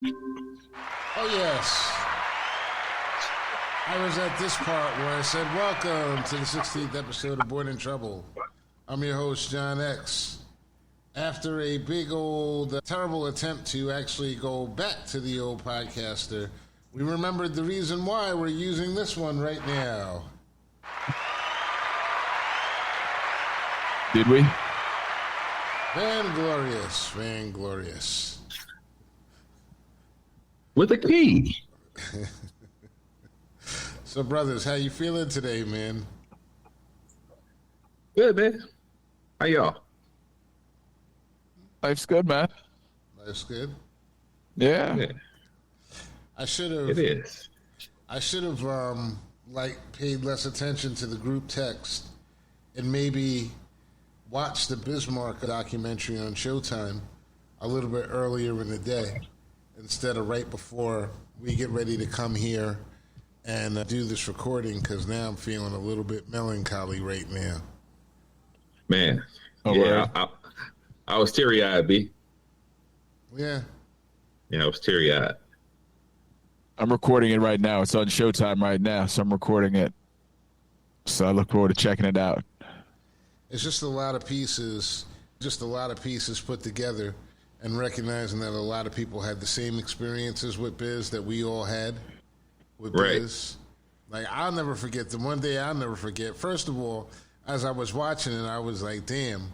Oh, yes. I was at this part where I said, welcome to the 16th episode of Born in Trouble. I'm your host, John X. After a big old terrible attempt to actually go back to the old podcaster, we remembered the reason why we're using this one right now. Did we? Vanglorious, vanglorious. With a key. So, brothers, how you feeling today, man? Good, man. How y'all? Life's good, man. Life's good. Yeah. Yeah, I should have. it is. I should have paid less attention to the group text and maybe watched the Bismarck documentary on Showtime a little bit earlier in the day instead of right before we get ready to come here and do this recording, because now I'm feeling a little bit melancholy right now. Man. Oh, yeah, right. I was teary-eyed, B. Yeah. Yeah, I was teary-eyed. I'm recording it right now. It's on Showtime right now, so I'm recording it. So I look forward to checking it out. It's just a lot of pieces put together, and recognizing that a lot of people had the same experiences with Biz that we all had with Right. Biz. Like, I'll never forget the one day I'll never forget. First of all, as I was watching it, I was like, damn,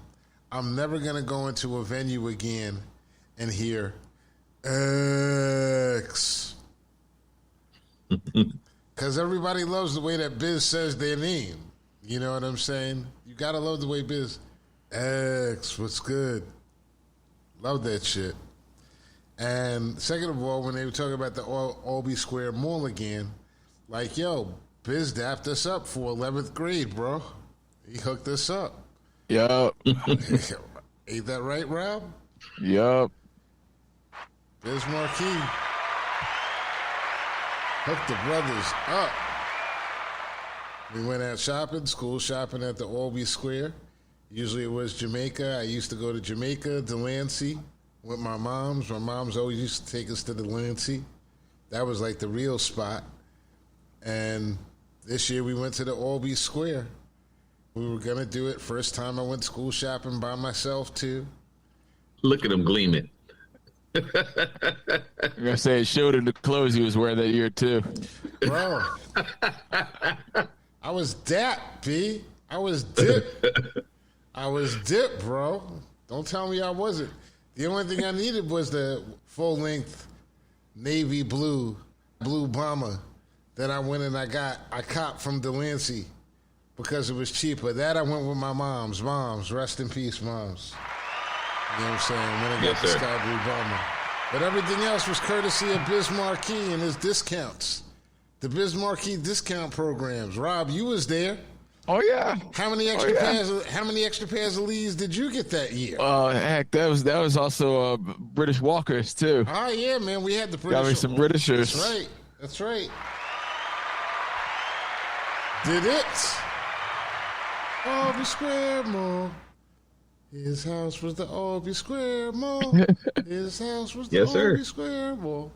I'm never going to go into a venue again and hear X. Because everybody loves the way that Biz says their name. You know what I'm saying? You got to love the way Biz, X, what's good? Love that shit. And second of all, when they were talking about the Albee Square Mall again, like, yo, Biz dapped us up for 11th grade, bro. He hooked us up. Yup. Ain't that right, Rob? Yup. Biz Marquis hooked the brothers up. We went out shopping, school shopping at the Albee Square. Usually it was Jamaica. I used to go to Jamaica, Delancey, with my moms. My moms always used to take us to Delancey. That was like the real spot. And this year we went to the Albee Square. We were going to do it. First time I went school shopping by myself, too. Look at him gleaming. I'm going to say it showed in the clothes he was wearing that year, too. Bro, I was dap, B. I was dip. I was dip, bro. Don't tell me I wasn't. The only thing I needed was the full-length navy blue bomber that I went and I copped from Delancey because it was cheaper. That I went with my moms. Moms, rest in peace, moms. You know what I'm saying? When I got Yes, the sir. sky blue bomber. But everything else was courtesy of Biz Marquis and his discounts. The Biz Marquis discount programs. Rob, you was there. Oh, yeah. How many extra pairs of Lees did you get that year? Heck, that was also British Walkers, too. Oh yeah, man, we had the British. Got me some Britishers. That's right. That's right. Did it? Albee Square Mall. His house was the Albee Square Mall. His house was the Yes, sir. Albee Square Mall.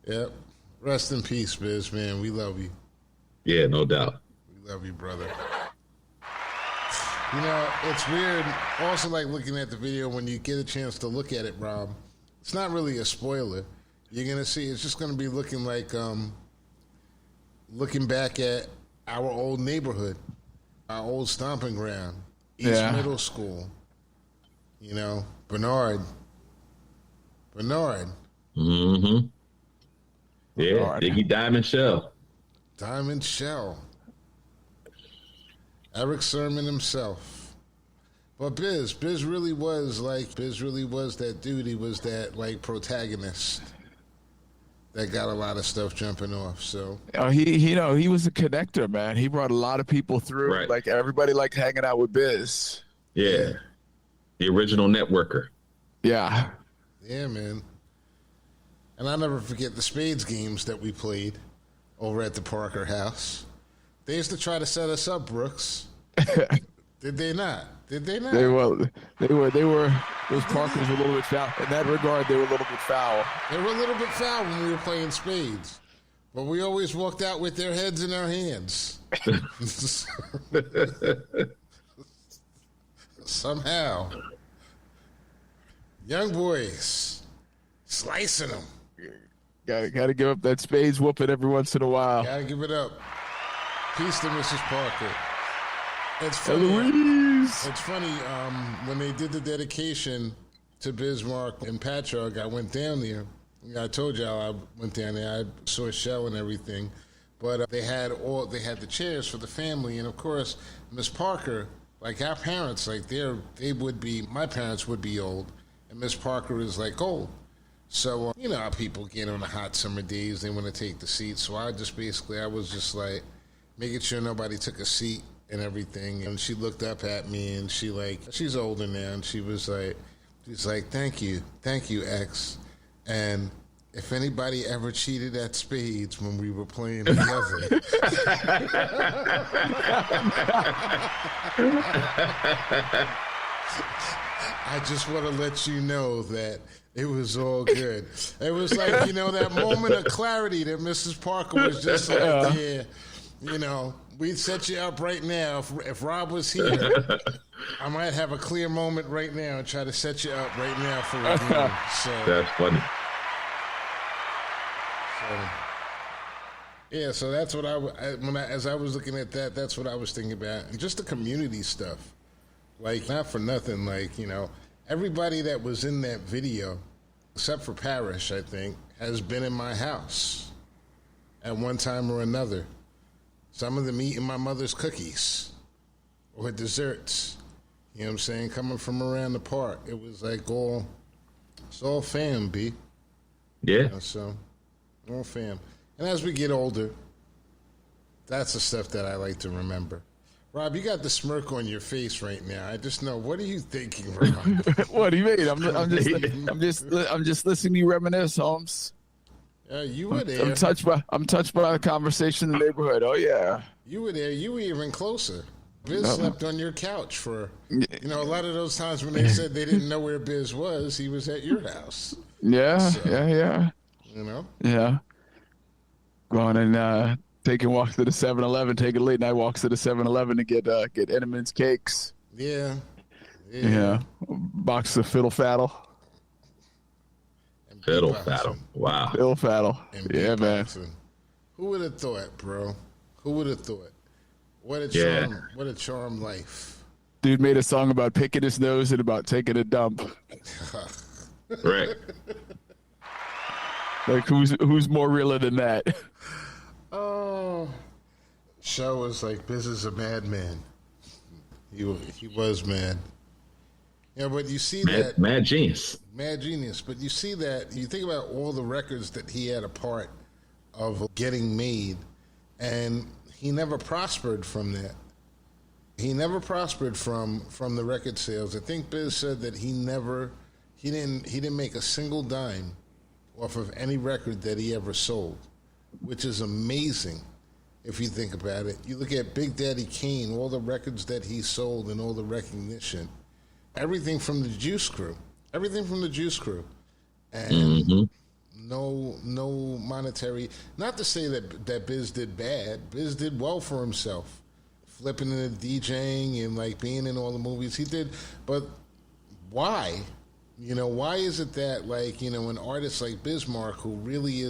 Yep. Rest in peace, Biz, man. We love you. Yeah, no doubt. We love you, brother. You know, it's weird. Also, like looking at the video, when you get a chance to look at it, Rob, it's not really a spoiler. You're going to see it's just going to be looking like looking back at our old neighborhood, our old stomping ground, East Yeah. Middle School. You know, Bernard. Mm-hmm. Yeah, Lord. Diggy Diamond Shell. Diamond Shell. Eric Sermon himself. But Biz really was that dude. He was that like protagonist that got a lot of stuff jumping off. So He was a connector, man. He brought a lot of people through. Right. Like, everybody liked hanging out with Biz. Yeah. The original networker. Yeah. yeah, man. And I'll never forget the spades games that we played over at the Parker house. They used to try to set us up, Brooks. They Did they not? Did they not? They were. Those Parkers were a little bit foul. In that regard, they were a little bit foul. They were a little bit foul when we were playing spades, but we always walked out with their heads in our hands. Somehow, young boys slicing them. Gotta give up that spades whooping every once in a while. Gotta give it up. Peace to Mrs. Parker. It's funny. Eloise. It's funny. When they did the dedication to Bismarck and Patchogue, I went down there. I told y'all I went down there. I saw a show and everything, but they had the chairs for the family, and of course, Miss Parker, like our parents, like my parents would be old, and Miss Parker is like old. So, you know how people get on the hot summer days, they want to take the seat. So I was just like making sure nobody took a seat and everything. And she looked up at me and she's older now. And she's like, thank you, X. And if anybody ever cheated at spades when we were playing together. I just want to let you know that it was all good. It was like, that moment of clarity that Mrs. Parker was just like, yeah, we'd set you up right now. If Rob was here, I might have a clear moment right now and try to set you up right now for a game. So, that's funny. Yeah, so that's what as I was looking at that, that's what I was thinking about. And just the community stuff. Like, not for nothing, like, everybody that was in that video, except for Parrish, I think, has been in my house at one time or another. Some of them eating my mother's cookies or desserts. You know what I'm saying? Coming from around the park. It was like it's all fam, B. Yeah. So, all fam. And as we get older, that's the stuff that I like to remember. Rob, you got the smirk on your face right now. I just know. What are you thinking, Rob? What do you mean? I'm just listening to you reminisce, Holmes. You were there. I'm touched by the conversation in the neighborhood. Oh yeah. You were there. You were even closer. Biz slept on your couch for, a lot of those times when they said they didn't know where Biz was. He was at your house. Yeah, so, yeah. Yeah. Going and taking walks to the 7-Eleven, taking late night walks to the 7-Eleven to get Entenmann's cakes. Yeah. Box of Fiddle Faddle. Fiddle Faddle. Wow. Fiddle Faddle. Yeah, man. Who would have thought, bro? Who would have thought? What a charm! Yeah. What a charm life. Dude made a song about picking his nose and about taking a dump. Right. Like who's more realer than that? Oh, show was like, Biz is a madman. He was mad. Yeah, but you see that mad genius. Mad genius. But you see that you think about all the records that he had a part of getting made, and he never prospered from that. He never prospered from the record sales. I think Biz said that he didn't make a single dime off of any record that he ever sold, which is amazing if you think about it. You look at Big Daddy Kane, all the records that he sold and all the recognition, everything from the Juice Crew, and no monetary. Not to say that Biz did bad. Biz did well for himself, flipping into DJing and like being in all the movies he did. But why? Why is it that an artist like Bismarck, who really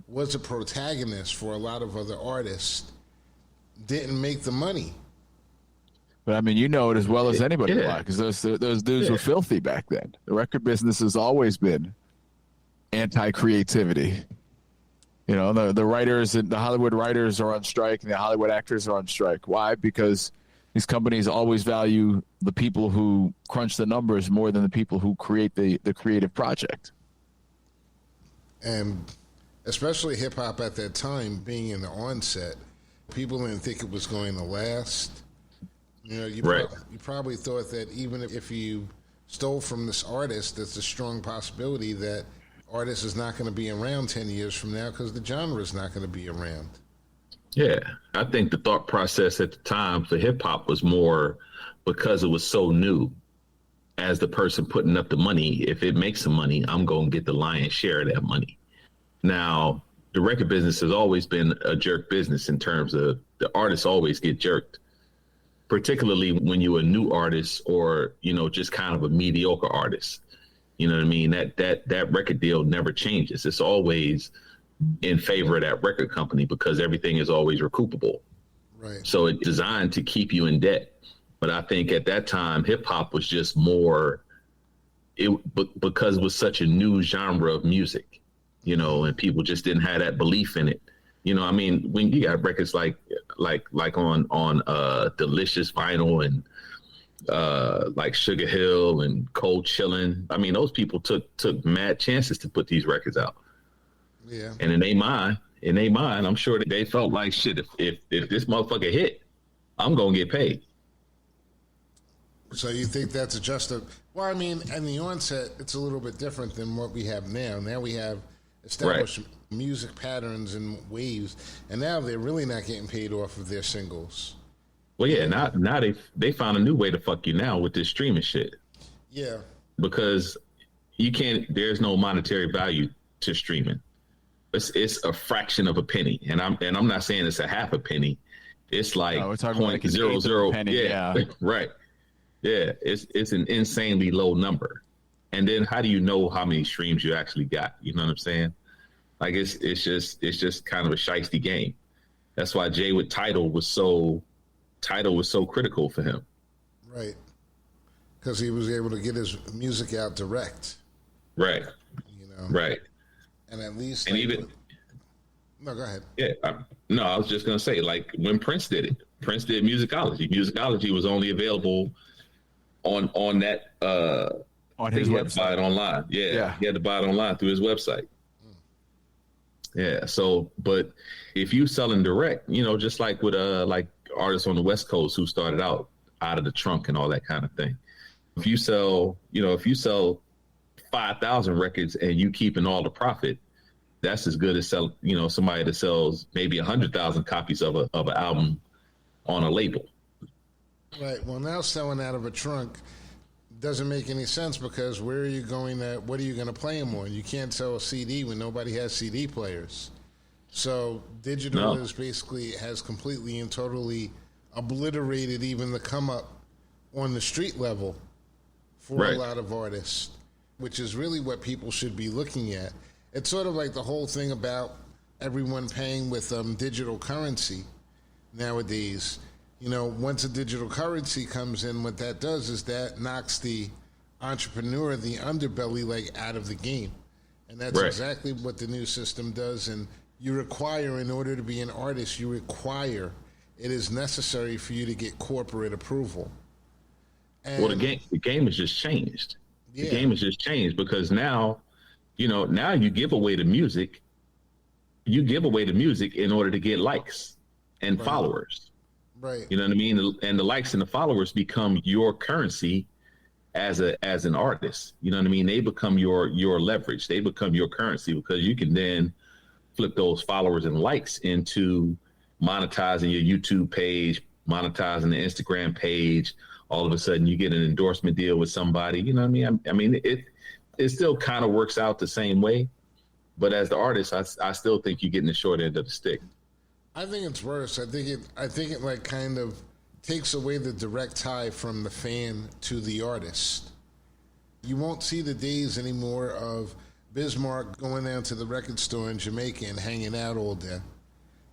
was a protagonist for a lot of other artists, didn't make the money? But I mean, you know it as well as anybody, because those dudes were filthy back then. The record business has always been anti-creativity. The writers and the Hollywood writers are on strike, and the Hollywood actors are on strike. Why? Because these companies always value the people who crunch the numbers more than the people who create the creative project. And especially hip hop at that time, being in the onset, people didn't think it was going to last. You probably thought that even if you stole from this artist, there's a strong possibility that artist is not going to be around 10 years from now because the genre is not going to be around. Yeah, I think the thought process at the time for hip hop was more because it was so new. As the person putting up the money, if it makes some money, I'm going to get the lion's share of that money. Now, the record business has always been a jerk business in terms of the artists always get jerked, particularly when you're a new artist or, just kind of a mediocre artist. You know what I mean? That record deal never changes. It's always in favor of that record company because everything is always recoupable. Right. So it's designed to keep you in debt. But I think at that time, hip hop was just more, because it was such a new genre of music, and people just didn't have that belief in it. I mean, when you got records like on Delicious Vinyl and like Sugar Hill and Cold Chillin', I mean, those people took mad chances to put these records out. Yeah. And in their mind, I'm sure that they felt like, shit, if this motherfucker hit, I'm gonna get paid. So you think that's well, I mean, in the onset, it's a little bit different than what we have now. Now we have established music patterns and waves, and now they're really not getting paid off of their singles. Well, yeah, now they found a new way to fuck you now with this streaming shit. Yeah. Because there's no monetary value to streaming. It's a fraction of a penny, and I'm not saying it's a half a penny. It's like we're talking like 0.00 penny. Yeah. Right. Yeah, it's an insanely low number. And then how do you know how many streams you actually got? You know what I'm saying? Like it's just kind of a shiesty game. That's why Jay with Tidal was so critical for him. Right. Because he was able to get his music out direct. Right. Right. And at least no, go ahead. Yeah. I was just gonna say, like when Prince did it. Prince did Musicology. Musicology was only available on that on his website. To buy it online. Yeah, he had to buy it online through his website. Yeah. So, but if you selling direct, just like with like artists on the West Coast who started out of the trunk and all that kind of thing. If you sell 5,000 records and you keeping all the profit, that's as good as somebody that sells maybe 100,000 copies of an album on a label. Right. Well, now selling out of a trunk doesn't make any sense because where are you going? What are you going to play them on? You can't sell a CD when nobody has CD players. So digital has completely and totally obliterated even the come up on the street level for a lot of artists, which is really what people should be looking at. It's sort of like the whole thing about everyone paying with digital currency nowadays. Once a digital currency comes in, what that does is that knocks the entrepreneur, the underbelly, out of the game. And that's exactly what the new system does. And you require, in order to be an artist, it is necessary for you to get corporate approval. And, the game has just changed. Yeah. The game has just changed because now you give away the music. You give away the music in order to get likes and followers. Right. You know what I mean? And the likes and the followers become your currency as an artist. You know what I mean? They become your leverage. They become your currency because you can then flip those followers and likes into monetizing your YouTube page, monetizing the Instagram page. All of a sudden you get an endorsement deal with somebody. You know what I mean? I mean, it still kind of works out the same way. But as the artist, I still think you're getting the short end of the stick. I think it's worse. I think it kind of takes away the direct tie from the fan to the artist. You won't see the days anymore of Bismarck going down to the record store in Jamaica and hanging out all day,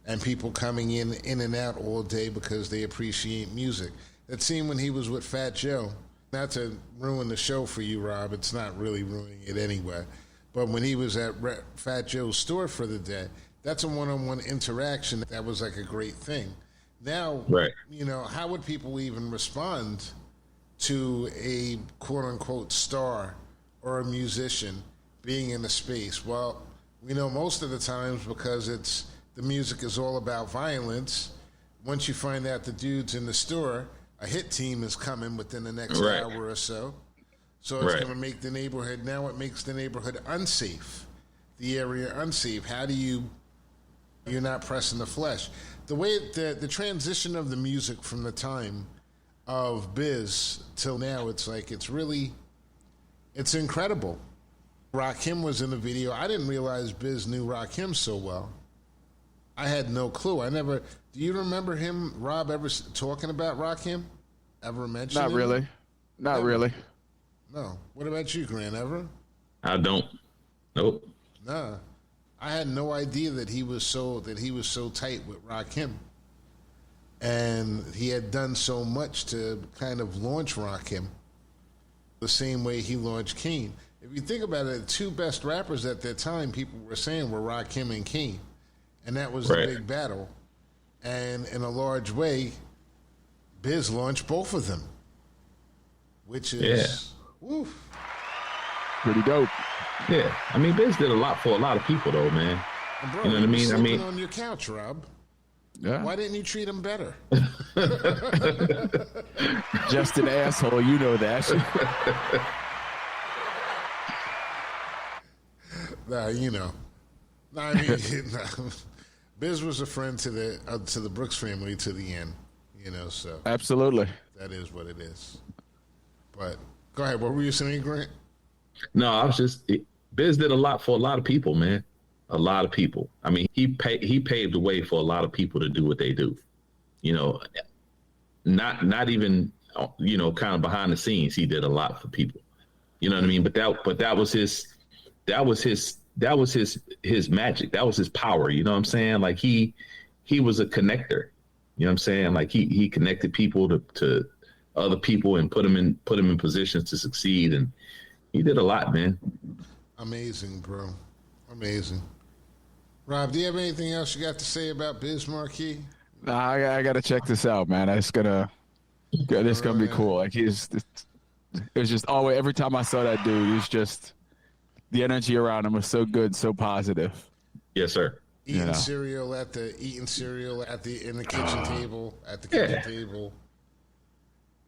and people coming in and out all day because they appreciate music. That scene when he was with Fat Joe, not to ruin the show for you, Rob, it's not really ruining it anyway, but when he was at Fat Joe's store for the day, that's a one-on-one interaction. That was like a great thing. Now, how would people even respond to a quote-unquote star or a musician being in a space? Well, we know most of the times because the music is all about violence. Once you find out the dude's in the store, a hit team is coming within the next hour or so. So it's going to make the neighborhood, now it makes the neighborhood unsafe, the area unsafe. How do you're not pressing the flesh. The way the transition of the music from the time of Biz till now, it's like it's incredible. Rakim was in the video. I didn't realize Biz knew Rakim so well. I had no clue. Do you remember him, Rob, ever talking about Rakim? Ever mentioned Not him? really. Not really. No. What about you, Grant? Ever? I don't. Nope. Nah. I had no idea that he was so tight with Rakim. And he had done so much to kind of launch Rakim the same way he launched Kane. If you think about it, the two best rappers at that time, people were saying, were Rakim and Kane. And that was the big battle. And in a large way, Biz launched both of them, which is pretty dope. Yeah, I mean, Biz did a lot for a lot of people, though, man. And bro, you know what I mean? Sleeping on your couch, Rob. Yeah. Why didn't you treat him better? Just an asshole, you know that. Nah, you know. Nah, I mean, nah. Biz was a friend to the Brooks family to the end, you know. So Absolutely. that is what it is. But go ahead. What were you saying, Grant? No, I was just Biz did a lot for a lot of people, man. A lot of people. I mean, he paved the way for a lot of people to do what they do. You know, not even kind of behind the scenes. He did a lot for people. You know what I mean? But that was his magic. That was his power. You know what I'm saying? Like he was a connector. You know what I'm saying? Like he connected people to other people and put them in positions to succeed. And he did a lot, man. Amazing, bro. Amazing. Rob, do you have anything else you got to say about Biz Markie? Nah, I got to check this out, man. It's gonna be cool. Like it was just always, every time I saw that dude, it was just, the energy around him was so good, so positive. Yes, sir. Eating cereal in the kitchen table, at the kitchen table.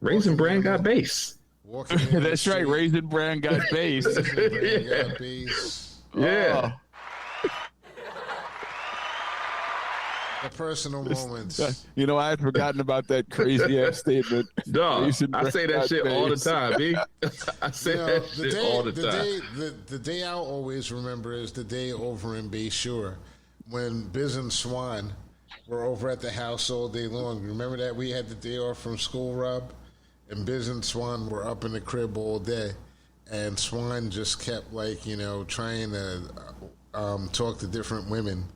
Raisin Bran got bass. That's right. Raisin Bran got bass. Yeah. The personal moments. You know, I had forgotten about that crazy ass statement. Dog, I say that shit all the time, B. I say that shit all the time. The day I'll always remember is the day over in Bayshore when Biz and Swan were over at the house all day long. Remember that? We had the day off from school, Rob? And Biz and Swan were up in the crib all day. And Swan just kept, trying to talk to different women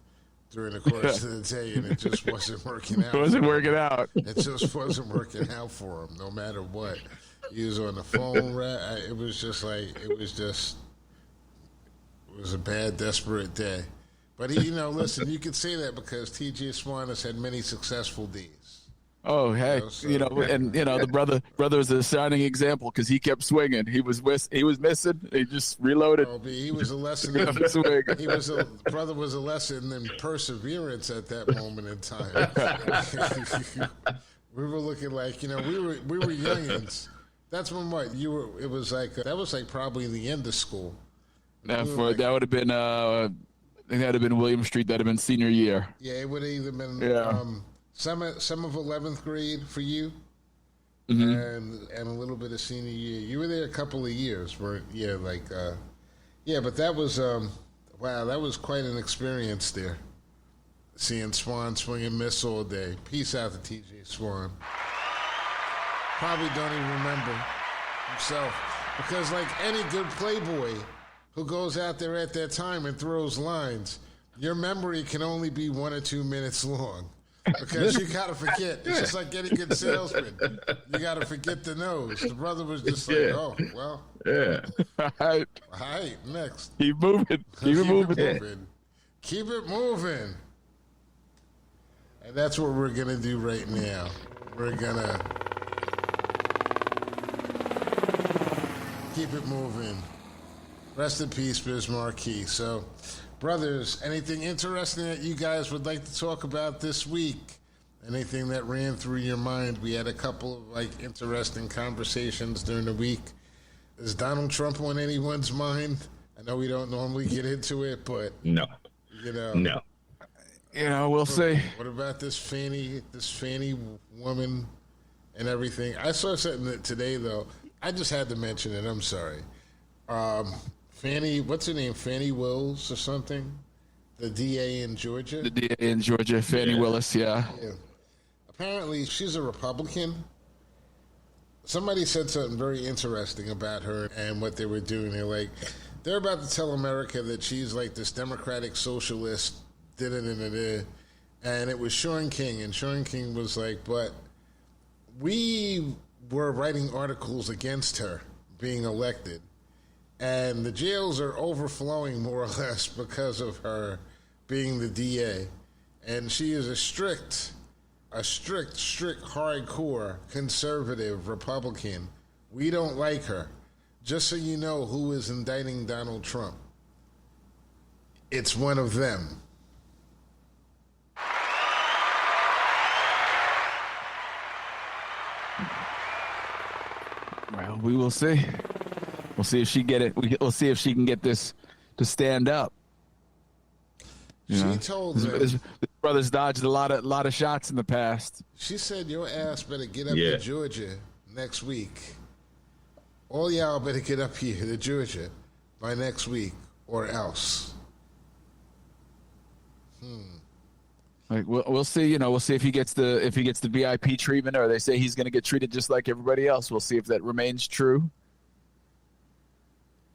during the course of the day, and it just wasn't working out. It wasn't working out. It just wasn't working out for him, no matter what. He was on the phone. It was a bad, desperate day. But listen, you could say that because T.J. Swan has had many successful days. Oh, hey, the brother was a shining example because he kept swinging. He was missing. He just reloaded. Oh, he was a lesson. Brother was a lesson in perseverance at that moment in time. We were looking like we were youngins. That's when it was like probably the end of school. That would have been I think that'd have been William Street. That'd have been senior year. Yeah, it would have either been some of 11th grade for you, and a little bit of senior year. You were there a couple of years, weren't? Yeah, but that was wow, that was quite an experience there. Seeing Swan swing and miss all day. Peace out to T.J. Swan. Probably don't even remember himself because, like any good playboy who goes out there at that time and throws lines, your memory can only be 1 or 2 minutes long. Because you gotta forget. It's just like any good salesman. You gotta forget the nose. The brother was just like, oh, well. Yeah. All right, next. Keep moving. Keep it moving. Keep it moving. And that's what we're gonna do right now. We're gonna keep it moving. Rest in peace, Biz Markie. So, brothers, anything interesting that you guys would like to talk about this week? Anything that ran through your mind? We had a couple of interesting conversations during the week. Is Donald Trump on anyone's mind? I know we don't normally get into it, but no. No. We'll see. What about this Fanny woman and everything. I saw something today, though. I just had to mention it. I'm sorry. Fannie, what's her name? Fannie Wills or something? The DA in Georgia? The DA in Georgia, Fannie Willis, yeah. Apparently, she's a Republican. Somebody said something very interesting about her and what they were doing. They're about to tell America that she's like this democratic socialist, and it was Sean King, and Sean King was like, but we were writing articles against her being elected, and the jails are overflowing more or less because of her being the DA, and she is a strict, hardcore conservative Republican. We don't like her. Just so you know who is indicting Donald Trump. It's one of them. Well, we will see. We'll see if she get it. We'll see if she can get this to stand up. She told them. His brother's dodged a lot of shots in the past. She said, your ass better get up to Georgia next week. All y'all better get up here to Georgia by next week or else. Like we'll see, we'll see if he gets the VIP treatment, or they say he's going to get treated just like everybody else. We'll see if that remains true.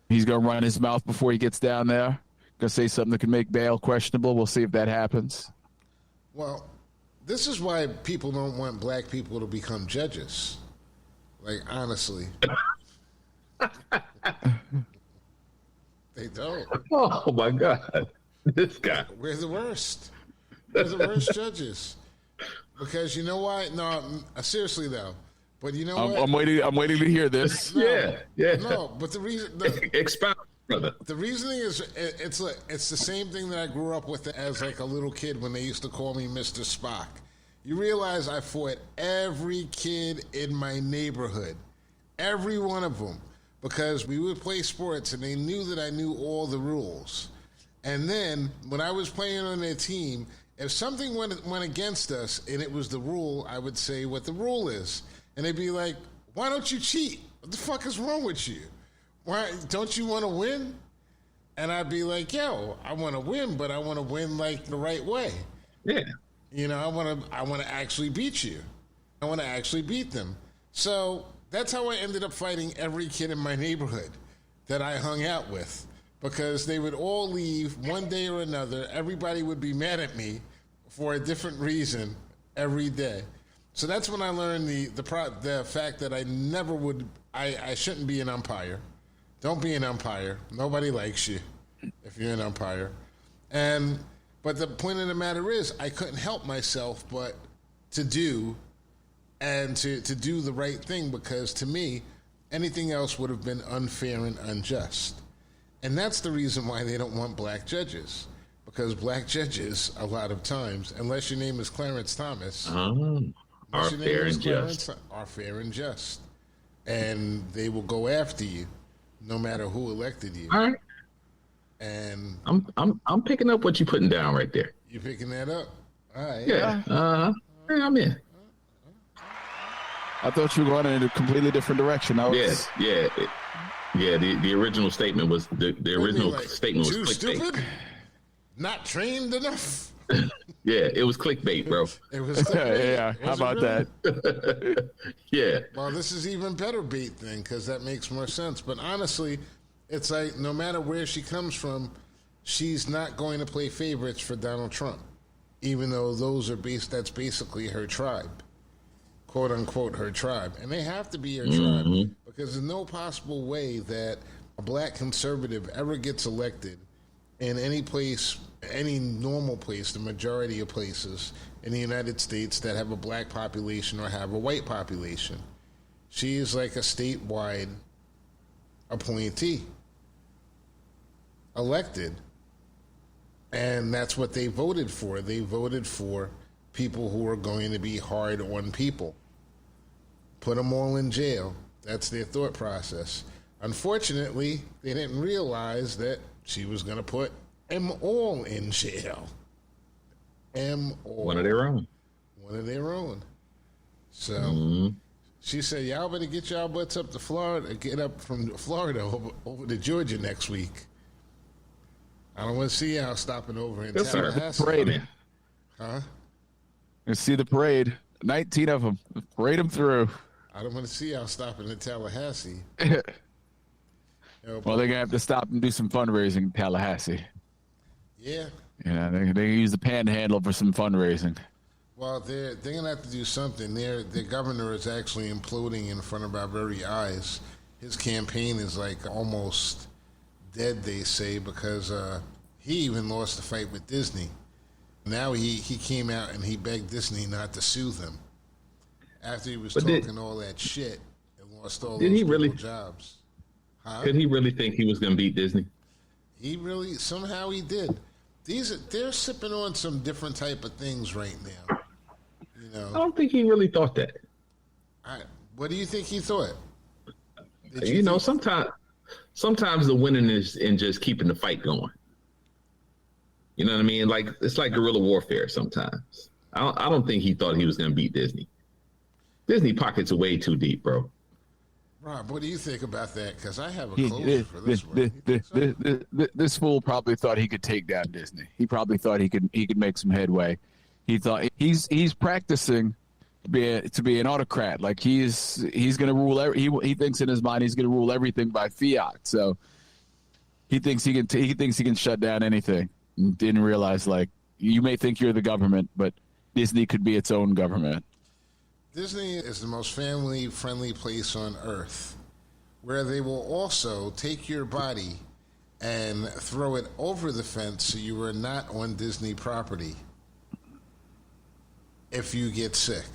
He's going to run his mouth before he gets down there. Going to say something that can make bail questionable. We'll see if that happens. Well, this is why people don't want black people to become judges. Like, honestly. They don't. Oh, my God. This guy. We're the worst. We're the worst judges. Because you know why? No, seriously, though. But you know what? I'm waiting to hear this. No, Yeah. No, but the reason... Expound, brother. The reasoning is it's the same thing that I grew up with as like a little kid when they used to call me Mr. Spock. You realize I fought every kid in my neighborhood. Every one of them. Because we would play sports and they knew that I knew all the rules. And then when I was playing on their team, if something went against us and it was the rule, I would say what the rule is. And they'd be like, why don't you cheat? What the fuck is wrong with you? Why don't you want to win? And I'd be like, yo, I want to win, but I want to win like the right way. Yeah. I want to actually beat you. I want to actually beat them. So that's how I ended up fighting every kid in my neighborhood that I hung out with, because they would all leave one day or another. Everybody would be mad at me for a different reason every day. So that's when I learned the fact that I shouldn't be an umpire. Don't be an umpire. Nobody likes you if you're an umpire. But the point of the matter is, I couldn't help myself but to do the right thing, because to me, anything else would have been unfair and unjust. And that's the reason why they don't want black judges. Because black judges, a lot of times, unless your name is Clarence Thomas, are fair and just. Are fair and just. And they will go after you, no matter who elected you. All right. And I'm picking up what you're putting down right there. You picking that up? All right. Yeah. I'm in. I thought you were going in a completely different direction. Yeah. The original statement was the original statement was too clickbait. Stupid? Not trained enough? Yeah, it was clickbait, bro. It was clickbait. Yeah. How about that? Yeah. Well, this is even better bait then, because that makes more sense. But honestly, it's like no matter where she comes from, she's not going to play favorites for Donald Trump, even though that's basically her tribe, quote unquote her tribe. And they have to be her tribe, because there's no possible way that a black conservative ever gets elected in any place, any normal place, the majority of places in the United States that have a black population or have a white population. She is like a statewide appointee, elected. And that's what they voted for. They voted for people who are going to be hard on people. Put them all in jail. That's their thought process. Unfortunately, they didn't realize that she was going to put them all in jail. Them all. One of their own. One of their own. So She said, "Y'all better get y'all butts up to Florida. Get up from Florida over to Georgia next week. I don't want to see y'all stopping over in Tallahassee." Parade. Huh? You see the parade. 19 of them. Parade them through. I don't want to see y'all stopping in Tallahassee. Well, they're gonna have to stop and do some fundraising in Tallahassee. Yeah. Yeah, they use the panhandle for some fundraising. Well, they're gonna have to do something. Their governor is actually imploding in front of our very eyes. His campaign is like almost dead, they say, because he even lost the fight with Disney. Now he came out and he begged Disney not to sue them after he was talking all that shit and lost all those jobs. Huh? Did he really think he was going to beat Disney? He really, somehow he did. They're sipping on some different type of things right now. You know, I don't think he really thought that. What do you think he thought? Sometimes the winning is in just keeping the fight going. You know what I mean? Like it's like guerrilla warfare. Sometimes I don't think he thought he was going to beat Disney. Disney pockets are way too deep, bro. Rob, what do you think about that? Because I have a close for this one. This fool probably thought he could take down Disney. He probably thought he could make some headway. He thought he's practicing to be an autocrat. Like he's going to rule. He thinks in his mind he's going to rule everything by fiat. So he thinks he can shut down anything. And didn't realize, like, you may think you're the government, but Disney could be its own government. Disney is the most family-friendly place on earth, where they will also take your body and throw it over the fence so you are not on Disney property if you get sick.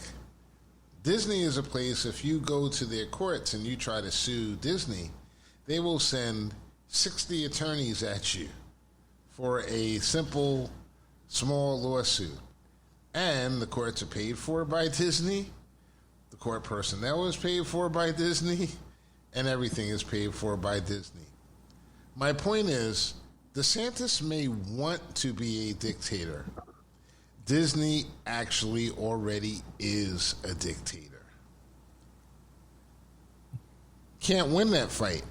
Disney is a place, if you go to their courts and you try to sue Disney, they will send 60 attorneys at you for a simple, small lawsuit. And the courts are paid for by Disney. The court personnel is paid for by Disney, and everything is paid for by Disney. My point is, DeSantis may want to be a dictator. Disney actually already is a dictator. Can't win that fight.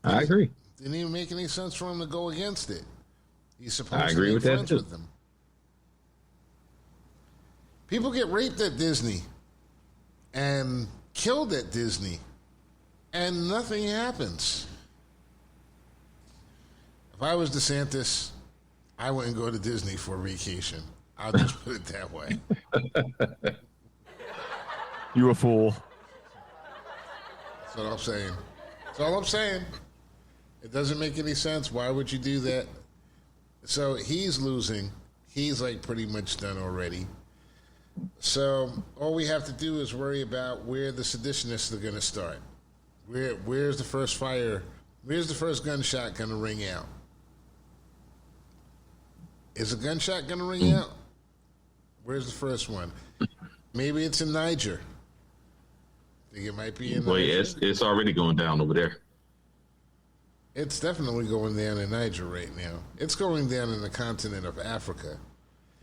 I agree. Didn't even make any sense for him to go against it. He's supposed I agree to be with that friends too. with them. People get raped at Disney and killed at Disney, and nothing happens. If I was DeSantis, I wouldn't go to Disney for a vacation. I'll just put it that way. You a fool. That's what I'm saying. That's all I'm saying. It doesn't make any sense. Why would you do that? So he's losing. He's like pretty much done already. So all we have to do is worry about where the seditionists are going to start. Where's the first fire? Where's the first gunshot going to ring out? Is a gunshot going to ring out? Where's the first one? Maybe it's in Niger. Think it might be in Niger? Well, yeah, it's already going down over there. It's definitely going down in Niger right now. It's going down in the continent of Africa.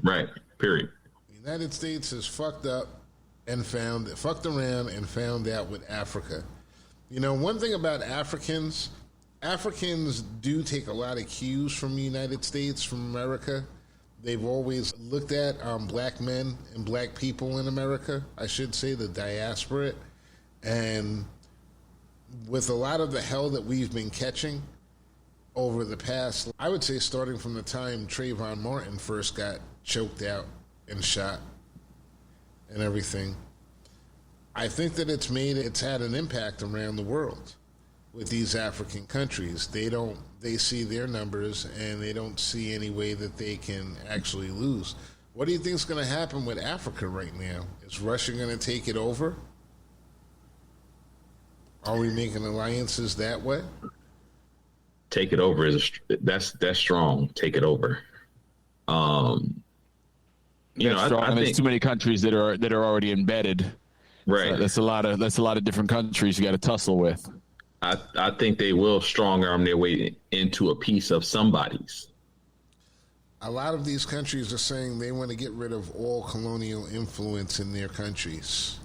Right. Period. The United States has fucked up and fucked around and found out with Africa. You know, one thing about Africans do take a lot of cues from the United States, from America. They've always looked at black men and black people in America, I should say, the diaspora. And with a lot of the hell that we've been catching over the past, I would say starting from the time Trayvon Martin first got choked out and shot and everything, I think that it's had an impact around the world with these African countries. They see their numbers and they don't see any way that they can actually lose. What do you think is going to happen with Africa right now? Is Russia going to take it over? Are we making alliances that way? Take it over that's strong. Take it over. I think there's too many countries that are already embedded. Right. So that's a lot of different countries you got to tussle with. I think they will strong arm their way into a piece of somebody's. A lot of these countries are saying they want to get rid of all colonial influence in their countries.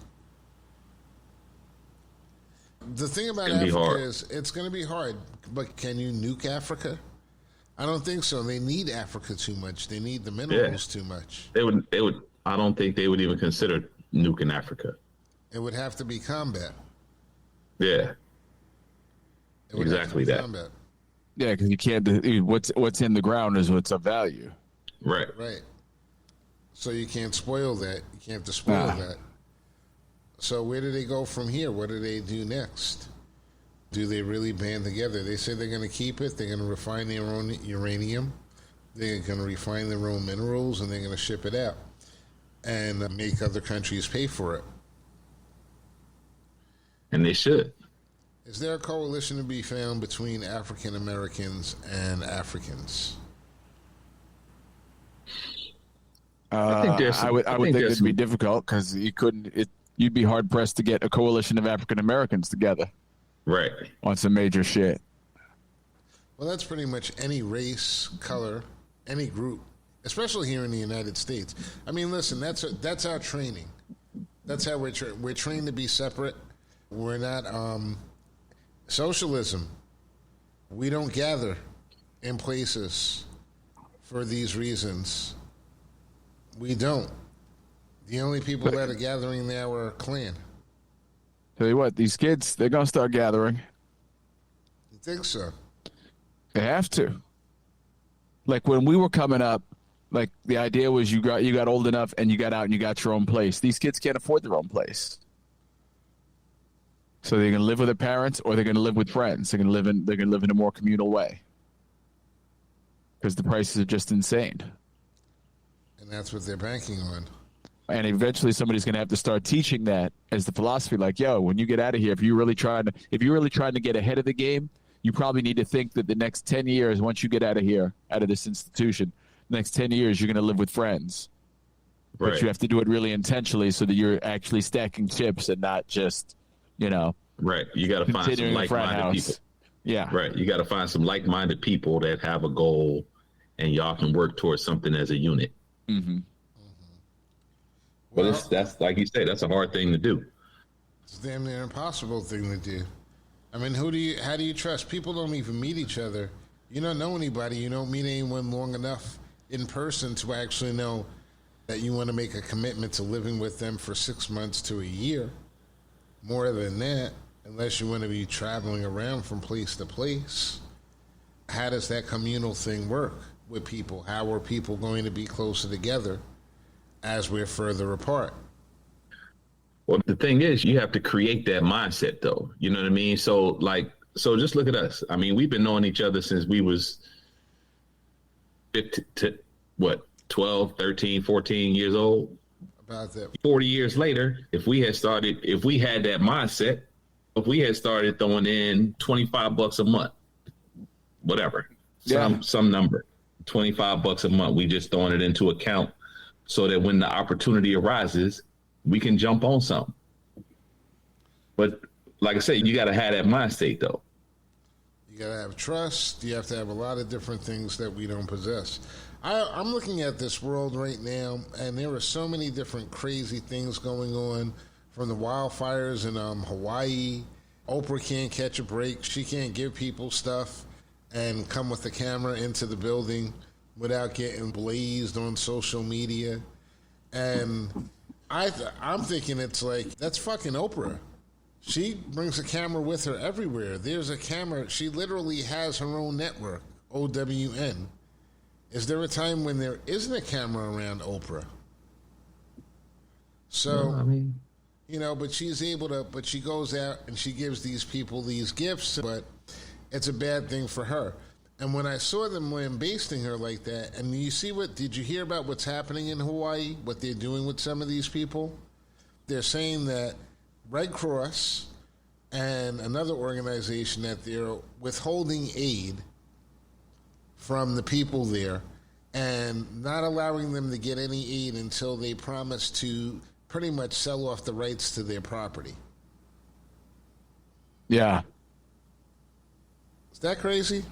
The thing about It's gonna be Africa hard. is it's going to be hard, but can you nuke Africa? I don't think so. They need Africa too much. They need the minerals too much. They would. They would. I don't think they would even consider nuking Africa. It would have to be combat. Yeah. It would have to Exactly be that. combat. Yeah, because you can't. What's in the ground is what's of value. Right. Right. So you can't spoil that. You can't despoil that. So where do they go from here? What do they do next? Do they really band together? They say they're going to keep it. They're going to refine their own uranium. They're going to refine their own minerals, and they're going to ship it out and make other countries pay for it. And they should. Is there a coalition to be found between African Americans and Africans? I think there's. I would think there's it'd be difficult because you'd be hard pressed to get a coalition of African Americans together right. on some major shit. Well, that's pretty much any race, color, any group, especially here in the United States. I mean, listen, that's our training. That's how we're trained to be separate. We're not socialism. We don't gather in places for these reasons. We don't. The only people that are gathering now are clan. Tell you what, these kids, they're gonna start gathering. You think so? They have to. Like when we were coming up, like the idea was you got old enough and you got out and you got your own place. These kids can't afford their own place. So they're gonna live with their parents or they're gonna live with friends. They're gonna live in a more communal way. Because the prices are just insane. And that's what they're banking on. And eventually somebody's going to have to start teaching that as the philosophy, like, yo, when you get out of here, if you're really trying to get ahead of the game, you probably need to think that the next 10 years, once you get out of here, out of this institution, the next 10 years, you're going to live with friends. Right. But you have to do it really intentionally so that you're actually stacking chips and not just, Right. You got to find some continuing a frat like-minded house. people. Yeah. Right. You got to find some like-minded people that have a goal, and y'all can work towards something as a unit. Mm-hmm. But that's like you say, that's a hard thing to do. It's a damn near impossible thing to do. I mean, how do you trust? People don't even meet each other. You don't know anybody. You don't meet anyone long enough in person to actually know that you want to make a commitment to living with them for 6 months to a year. More than that, unless you want to be traveling around from place to place. How does that communal thing work with people? How are people going to be closer together as we're further apart? Well, the thing is, you have to create that mindset, though. You know what I mean? So just look at us. I mean, we've been knowing each other since we was 12, 13, 14 years old. About that. 40 years later, if we had that mindset, if we had started throwing in $25 a month, whatever, some number, $25 a month, we just throwing it into account so that when the opportunity arises, we can jump on something. But like I said, you got to have that mind state, though. You got to have trust. You have to have a lot of different things that we don't possess. I'm looking at this world right now, and there are so many different crazy things going on, from the wildfires in Hawaii. Oprah can't catch a break. She can't give people stuff and come with the camera into the building without getting blazed on social media. And I'm thinking it's like, that's fucking Oprah. She brings a camera with her everywhere. There's a camera. She literally has her own network, OWN. Is there a time when there isn't a camera around Oprah? So, but she's able to, but she goes out and she gives these people these gifts, but it's a bad thing for her. And when I saw them lambasting her like that, and did you hear about what's happening in Hawaii, what they're doing with some of these people? They're saying that Red Cross and another organization, that they're withholding aid from the people there and not allowing them to get any aid until they promise to pretty much sell off the rights to their property. Yeah. Is that crazy?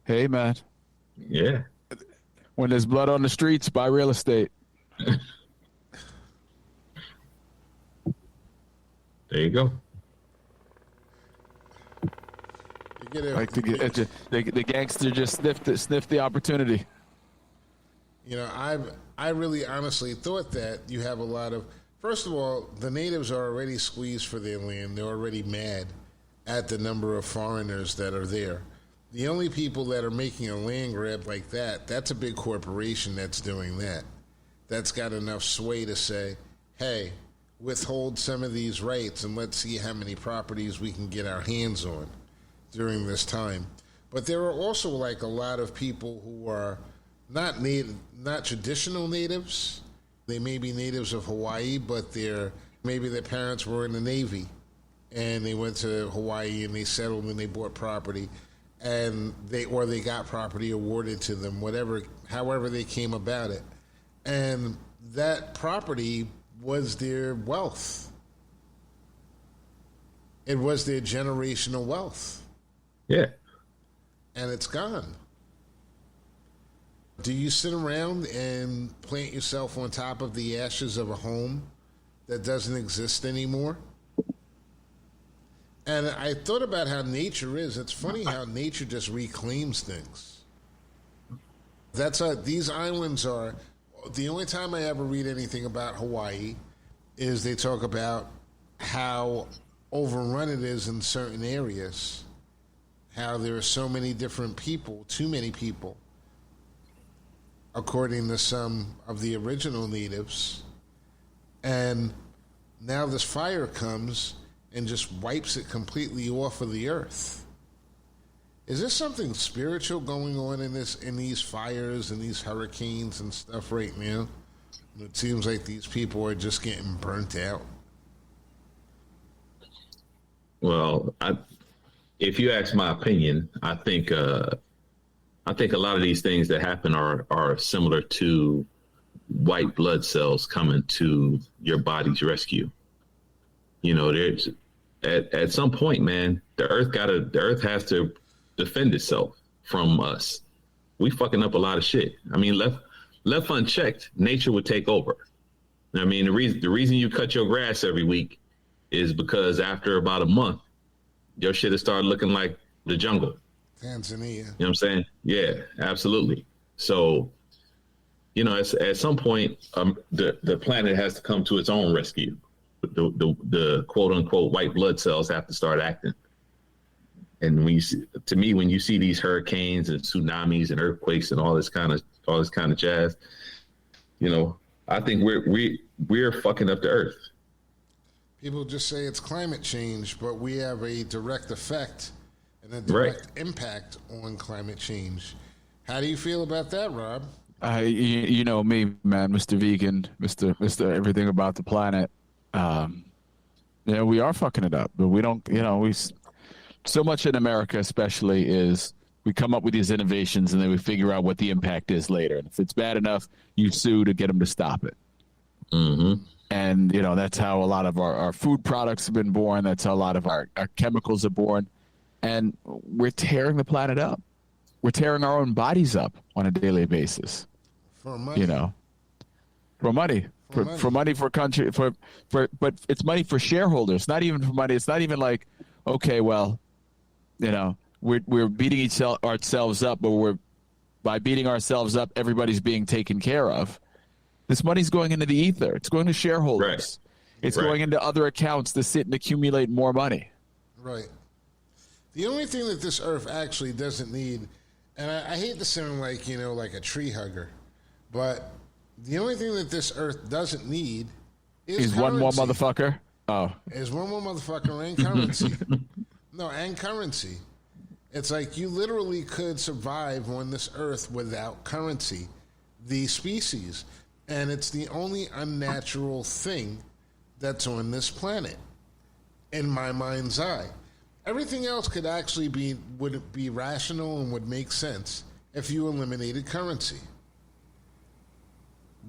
Hey, man. Yeah. When there's blood on the streets, buy real estate. There you go. You get it. Like the gangster just sniffed the opportunity. You know, I really honestly thought that you have a lot of. First of all, the natives are already squeezed for their land. They're already mad at the number of foreigners that are there. The only people that are making a land grab like that's a big corporation that's doing that. That's got enough sway to say, hey, withhold some of these rights and let's see how many properties we can get our hands on during this time. But there are also like a lot of people who are not traditional natives. They may be natives of Hawaii, but maybe their parents were in the Navy and they went to Hawaii and they settled and they bought property and they got property awarded to them, however they came about it. And that property was their wealth. It was their generational wealth. Yeah. And it's gone. Do you sit around and plant yourself on top of the ashes of a home that doesn't exist anymore? And I thought about how nature is. It's funny how nature just reclaims things. These islands are. The only time I ever read anything about Hawaii is they talk about how overrun it is in certain areas, how there are so many different people, too many people, according to some of the original natives. And now this fire comes and just wipes it completely off of the earth. Is there something spiritual going on in these fires and these hurricanes and stuff right now? It seems like these people are just getting burnt out. Well, if you ask my opinion, I think a lot of these things that happen are similar to white blood cells coming to your body's rescue. You know, there's at some point, man, the earth has to defend itself from us. We fucking up a lot of shit. I mean, left unchecked, nature would take over. I mean, the reason you cut your grass every week is because after about a month, your shit has started looking like the jungle. Tanzania. You know what I'm saying? Yeah, absolutely. So, you know, at some point, the planet has to come to its own rescue. The quote unquote white blood cells have to start acting. And when you see these hurricanes and tsunamis and earthquakes and all this kind of jazz, you know, I think we're fucking up the earth. People just say it's climate change, but we have a direct effect and a direct impact on climate change. How do you feel about that, Rob? You know me, man, Mr. Vegan, Mr. Everything about the planet. Yeah, we are fucking it up, but we don't. You know, so much in America, especially, is we come up with these innovations and then we figure out what the impact is later. And if it's bad enough, you sue to get them to stop it. Mm-hmm. And, you know, that's how a lot of our food products have been born. That's how a lot of our chemicals are born. And we're tearing the planet up. We're tearing our own bodies up on a daily basis. For money. You know, for money. For money for country. But it's money for shareholders, not even for money. It's not even like, okay, well, you know, we're beating ourselves up, but by beating ourselves up, everybody's being taken care of. This money's going into the ether. It's going to shareholders. Right. It's going into other accounts to sit and accumulate more money. Right. The only thing that this earth actually doesn't need, and I hate to sound like, you know, like a tree hugger, but the only thing that this earth doesn't need is currency. One more motherfucker. Oh. Is one more motherfucker and currency. No, and currency. It's like you literally could survive on this earth without currency, the species. And it's the only unnatural thing that's on this planet, in my mind's eye. Everything else could actually would be rational and would make sense if you eliminated currency.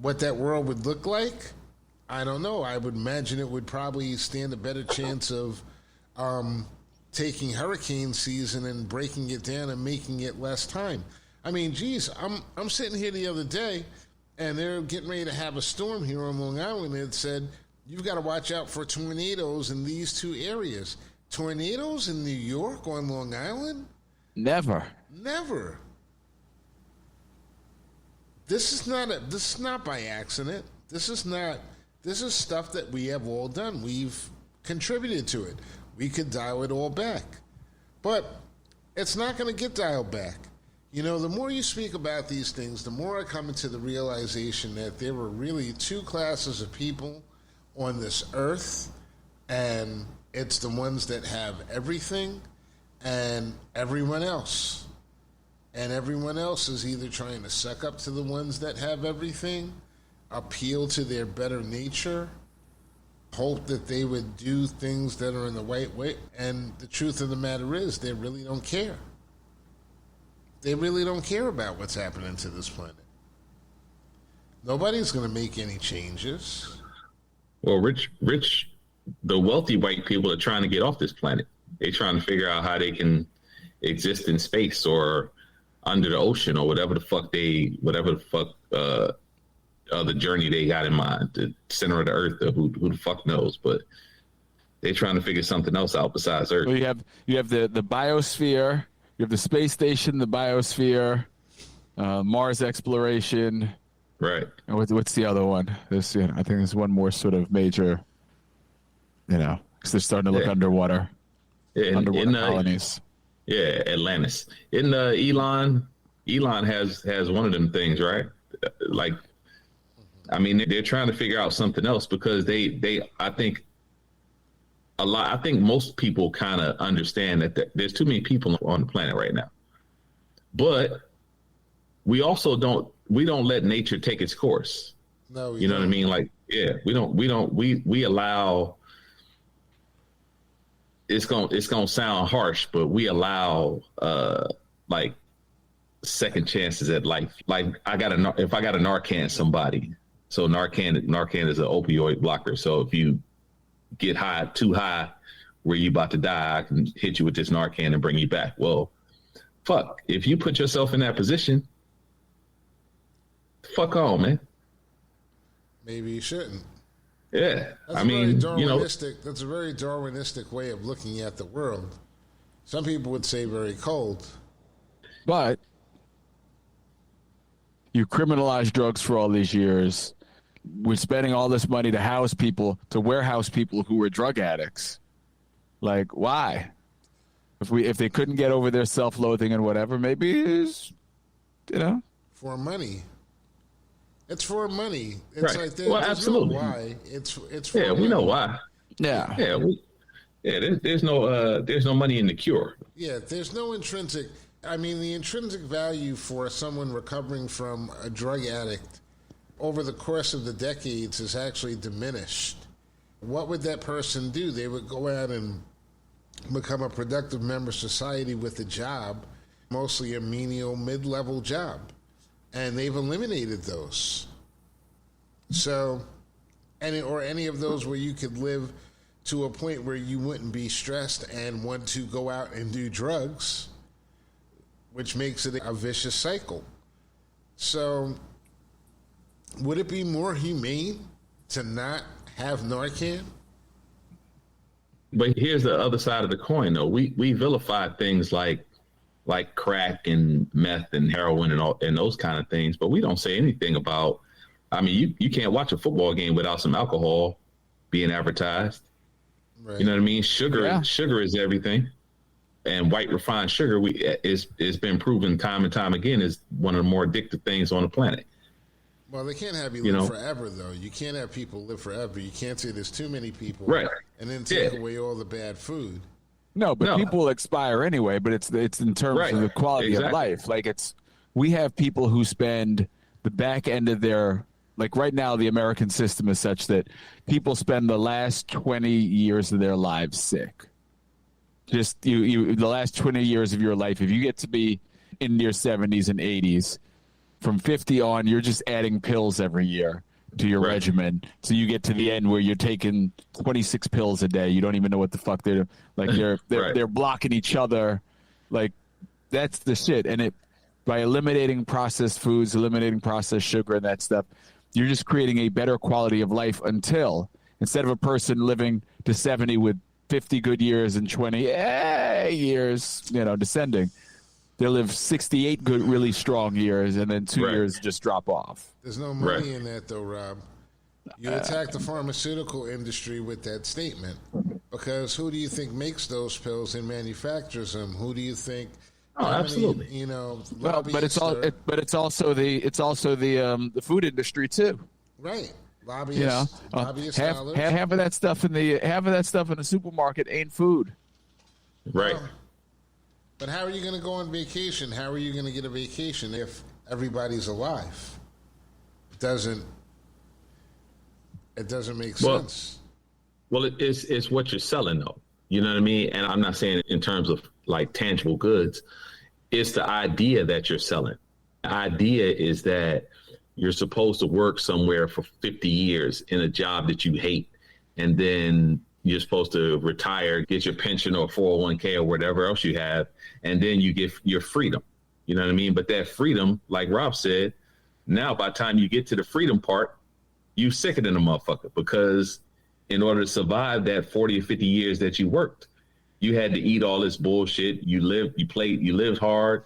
What that world would look like, I don't know. I would imagine it would probably stand a better chance of taking hurricane season and breaking it down and making it less time. I mean, geez, I'm sitting here the other day, and they're getting ready to have a storm here on Long Island. It said you've got to watch out for tornadoes in these two areas. Tornadoes in New York on Long Island? Never. Never. This is not by accident. This is stuff that we have all done. We've contributed to it. We could dial it all back. But it's not going to get dialed back. You know, the more you speak about these things, the more I come into the realization that there were really two classes of people on this earth, and it's the ones that have everything and everyone else. And everyone else is either trying to suck up to the ones that have everything, appeal to their better nature, hope that they would do things that are in the right way. And the truth of the matter is, they really don't care. They really don't care about what's happening to this planet. Nobody's going to make any changes. Well, the wealthy white people are trying to get off this planet. They're trying to figure out how they can exist in space or under the ocean or whatever the fuck the journey they got in mind, the center of the earth, or who the fuck knows, but they're trying to figure something else out besides Earth. Well, you have the biosphere, you have the space station, the biosphere, Mars exploration. Right. And what's the other one? I think there's one more sort of major, because they're starting to look underwater. Yeah, underwater colonies. Yeah, Atlantis. Elon has one of them things, right? Like, I mean, they're trying to figure out something else because I think most people kind of understand that there's too many people on the planet right now. But we also don't let nature take its course. No, you know what I mean? Like, yeah, we allow. It's gonna sound harsh, but we allow like second chances at life. Like if I got to Narcan somebody, so Narcan is an opioid blocker. So if you get too high where you about to die, I can hit you with this Narcan and bring you back. Well, fuck, if you put yourself in that position, fuck on, man. Maybe you shouldn't. Yeah, that's a very Darwinistic way of looking at the world. Some people would say very cold. But you criminalize drugs for all these years. We're spending all this money to warehouse people who were drug addicts. Like, why? If they couldn't get over their self-loathing and whatever, maybe it's, for money. It's for money. It's right. like there's absolutely. No why. It's for money. We know why. Yeah. There's no money in the cure. Yeah, there's no intrinsic. I mean, the intrinsic value for someone recovering from a drug addict over the course of the decades is actually diminished. What would that person do? They would go out and become a productive member of society with a job, mostly a menial mid-level job. And they've eliminated those. So, or any of those where you could live to a point where you wouldn't be stressed and want to go out and do drugs, which makes it a vicious cycle. So, would it be more humane to not have Narcan? But here's the other side of the coin, though. We vilify things like crack and meth and heroin and those kind of things, but we don't say anything about. I mean, you can't watch a football game without some alcohol being advertised. Right. You know what I mean? Sugar is everything, and white refined sugar is been proven time and time again is one of the more addictive things on the planet. Well, they can't have you live forever, though. You can't have people live forever. You can't say there's too many people, right? And then take away all the bad food. No, but people expire anyway. But it's in terms of the quality of life. Like we have people who spend the back end of their, like right now, the American system is such that people spend the last 20 years of their lives sick. Just the last 20 years of your life, if you get to be in your 70s and 80s, from 50 on, you're just adding pills every year to your regimen. So you get to the end where you're taking 26 pills a day. You don't even know what the fuck they're like. They're blocking each other. Like that's the shit. And by eliminating processed foods, eliminating processed sugar and that stuff, you're just creating a better quality of life until, instead of a person living to 70 with 50 good years and 20 years, descending, they live 68 good, really strong years, and then 2 years just drop off. There's no money in that, though, Rob. You attack the pharmaceutical industry with that statement, because who do you think makes those pills and manufactures them? Who do you think? Oh, absolutely. Well, but it's also the food industry too. Right. Lobbyists. Half of that stuff in the supermarket ain't food. Right. But how are you going to go on vacation? How are you going to get a vacation if everybody's alive? It doesn't make sense. Well, it's what you're selling, though. You know what I mean? And I'm not saying in terms of like tangible goods. It's the idea that you're selling. The idea is that you're supposed to work somewhere for 50 years in a job that you hate, and then you're supposed to retire, get your pension or 401k or whatever else you have, and then you get your freedom. You know what I mean? But that freedom, like Rob said, now by the time you get to the freedom part, you sicker than a motherfucker, because in order to survive that 40 or 50 years that you worked, you had to eat all this bullshit. You lived hard,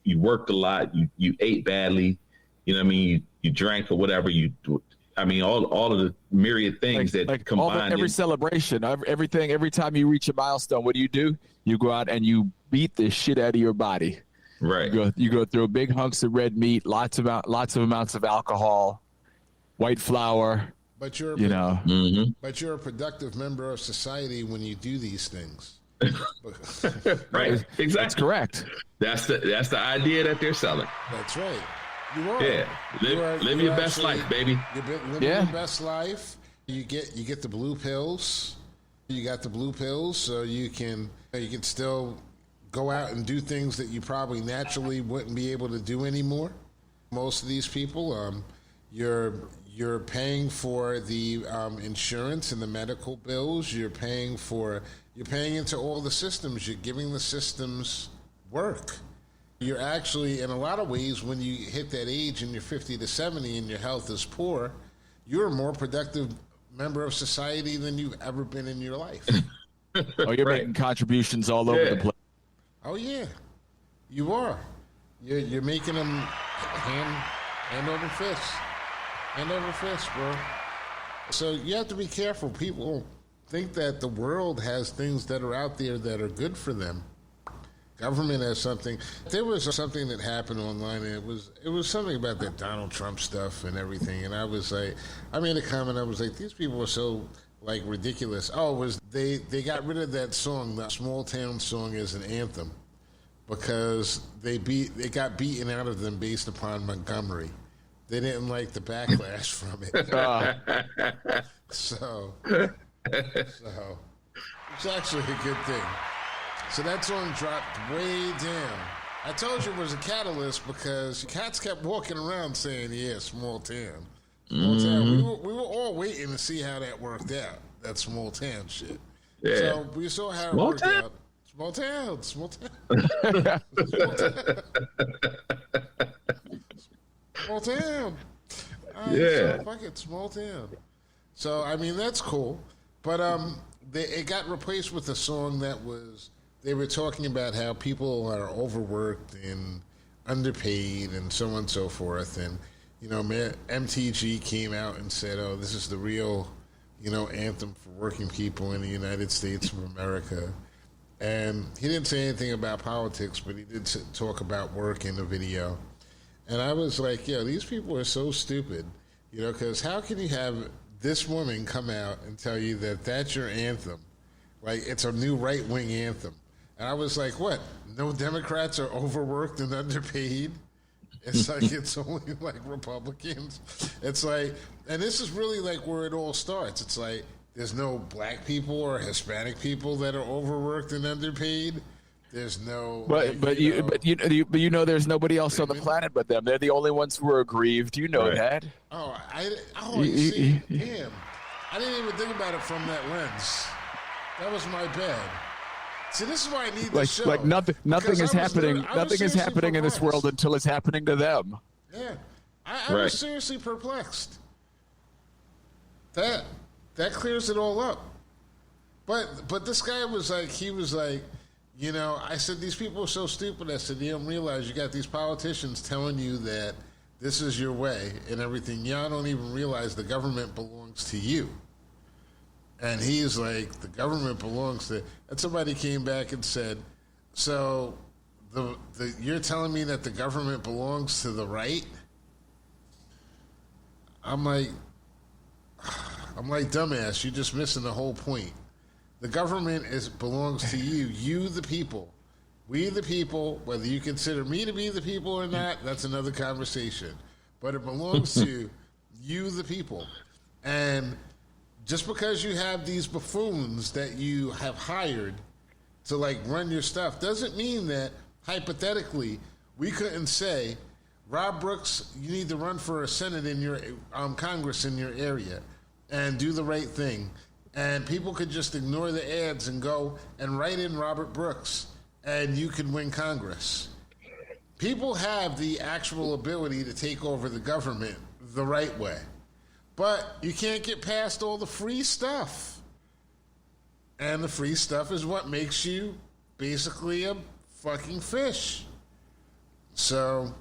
you worked a lot, you ate badly, you know what I mean? You drank or whatever all of the myriad things that combine. Every celebration, everything, every time you reach a milestone, what do? You go out and you beat the shit out of your body. Right. You go through big hunks of red meat, lots of amounts of alcohol, white flour. But you're but you're a productive member of society when you do these things. Right. Exactly. That's correct. That's the idea that they're selling. That's right. You are. Yeah. Live your best life, baby. You're living your best life. You get the blue pills. You got the blue pills, so you can still go out and do things that you probably naturally wouldn't be able to do anymore. Most of these people, you're paying for the insurance and the medical bills. You're paying into all the systems. You're giving the systems work. You're actually, in a lot of ways, when you hit that age and you're 50 to 70 and your health is poor, you're a more productive member of society than you've ever been in your life. You're making contributions all over the place. Oh yeah, you are. You're making them hand over fist, bro. So you have to be careful. People think that the world has things that are out there that are good for them. Government has something. There was something that happened online, and it was something about that Donald Trump stuff and everything. And I was like, I made a comment. I was like, these people are so like ridiculous. They got rid of that song, the small town song, as an anthem, because they got beaten out of them based upon Montgomery. They didn't like the backlash from it. So it's actually a good thing. So that song dropped way down. I told you it was a catalyst because cats kept walking around saying, yeah, small town. Small town. We were all waiting to see how that worked out, that small town shit. Yeah. So we saw how it worked out. Small town. Small town. Small town. So fuck it, small town. So, I mean, that's cool. But it got replaced with a song that was... They were talking about how people are overworked and underpaid and so on and so forth. And, MTG came out and said, oh, this is the real, anthem for working people in the United States of America. And he didn't say anything about politics, but he did talk about work in the video. And I was like, these people are so stupid, because how can you have this woman come out and tell you that that's your anthem? Like, it's a new right-wing anthem. And I was like, what? No Democrats are overworked and underpaid? It's like it's only like Republicans. It's like, and this is really like where it all starts. It's like there's no black people or Hispanic people that are overworked and underpaid. There's no. But there's nobody else on the planet but them. They're the only ones who are aggrieved. You know that. You see, damn. I didn't even think about it from that lens. That was my bad. See, this is why I need this show. Like nothing is happening. Nothing is happening in this world until it's happening to them. Yeah, I was seriously perplexed. That that clears it all up. But this guy was like, I said, these people are so stupid. I said, you don't realize you got these politicians telling you that this is your way and everything. Y'all don't even realize the government belongs to you. And he's like, the government belongs to... And somebody came back and said, so you're telling me that the government belongs to the right? I'm like, dumbass, you're just missing the whole point. The government belongs to you, you the people. We the people, whether you consider me to be the people or not, that's another conversation. But it belongs to you the people. And just because you have these buffoons that you have hired to like run your stuff doesn't mean that hypothetically we couldn't say, Rob Brooks, you need to run for a Senate in your Congress in your area and do the right thing. And people could just ignore the ads and go and write in Robert Brooks, and you could win Congress. People have the actual ability to take over the government the right way. But you can't get past all the free stuff. And the free stuff is what makes you basically a fucking fish. So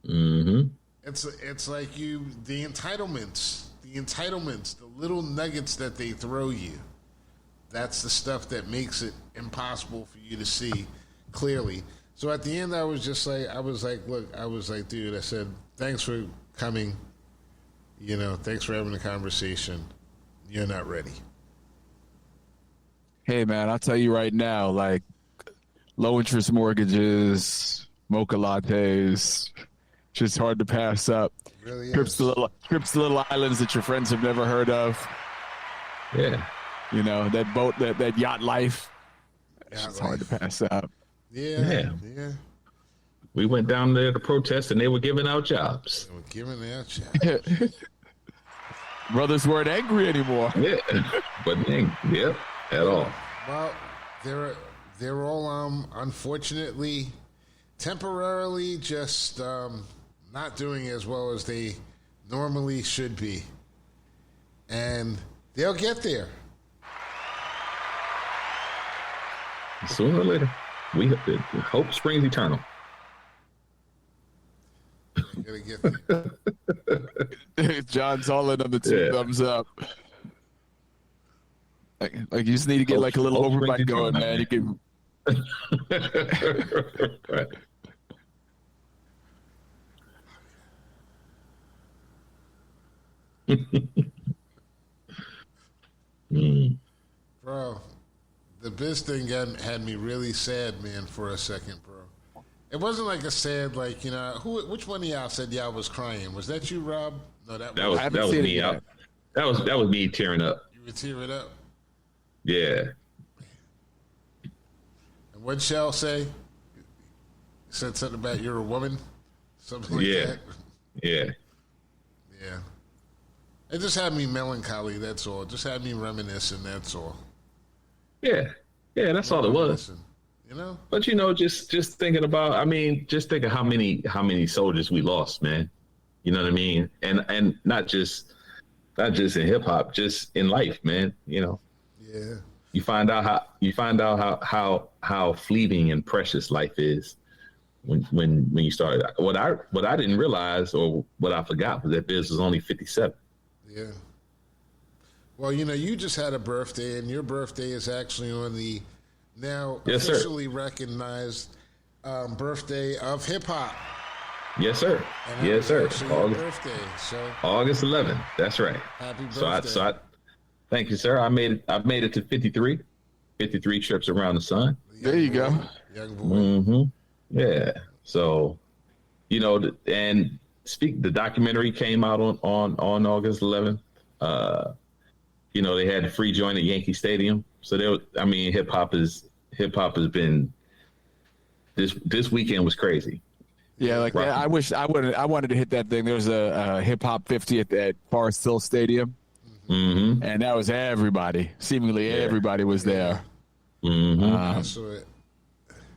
it's like the entitlements, the little nuggets that they throw you. That's the stuff that makes it impossible for you to see clearly. So at the end, I was like, dude, I said, thanks for coming. Thanks for having a conversation. You're not ready. Hey, man, I'll tell you right now, like low interest mortgages, mocha lattes, just hard to pass up. It really is. Trips to little islands that your friends have never heard of. Yeah. That boat, that yacht life. It's hard to pass up. Yeah. We went down there to protest, and they were giving out jobs. Brothers weren't angry anymore. Yeah, wasn't angry. At all. Well, they're all unfortunately, temporarily just not doing as well as they normally should be, and they'll get there. Sooner or later, hope springs eternal. You gotta get there. John's all in on the two thumbs up. Like you just need to get like a little overbite going, man. You can. Bro, the Biz thing had me really sad, man, for a second, bro. It wasn't like a sad, like, which one of y'all said y'all was crying? Was that you, Rob? No, that was me. That was me tearing up. You were tearing up? Yeah. And what'd Shell say? Said something about you're a woman? Something like that? Yeah. Yeah. It just had me melancholy, that's all. It just had me reminiscing, that's all. Yeah. Yeah, that's all it was. But just thinking about, just think of how many soldiers we lost, man. You know what I mean? And not just in hip hop, just in life, man. Yeah. You find out how fleeting and precious life is when you started. What I didn't realize, or what I forgot, was that Biz was only 57. Yeah. Well, you just had a birthday, and your birthday is actually on the now officially recognized birthday of hip hop. Yes, sir. Yes, sir. August 11th. That's right. Happy birthday. So thank you, sir. I made it to 53. 53 trips around the sun. There you go. Young boy. Yeah. So, and the documentary came out on August 11th. They had a free joint at Yankee Stadium. So hip hop has been this weekend was crazy. Yeah, like that. I wanted to hit that thing. There was a hip hop 50 at Forest Hill Stadium, and that was everybody. Seemingly everybody was there. I saw it.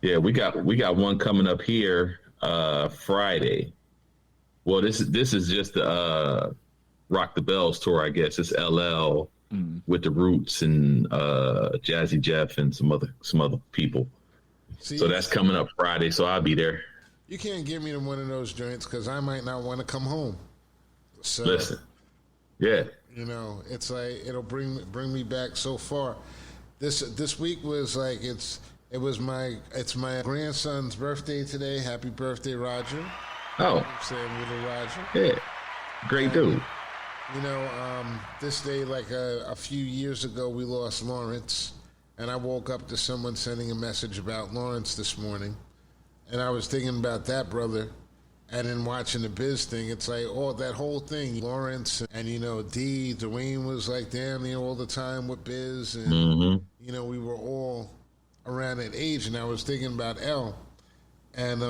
Yeah, we got one coming up here Friday. Well, this is just the Rock the Bells tour, I guess. It's LL, with the Roots and Jazzy Jeff and some other people. See, So that's coming up Friday. So I'll be there. You can't get me to one of those joints because I might not want to come home. So, Listen, yeah, you know, it's like it'll bring me back so far. This week was like it's my grandson's birthday today. Happy birthday, Roger. Oh, I'm saying little Roger. yeah, great dude. You know, this day, like a few years ago, we lost Lawrence, and I woke up to someone sending a message about Lawrence this morning, and I was thinking about that brother, and then watching the Biz thing, it's like, oh, that whole thing, Lawrence, and you know, Dwayne was like down there all the time with Biz, and you know, we were all around that age, and I was thinking about L, and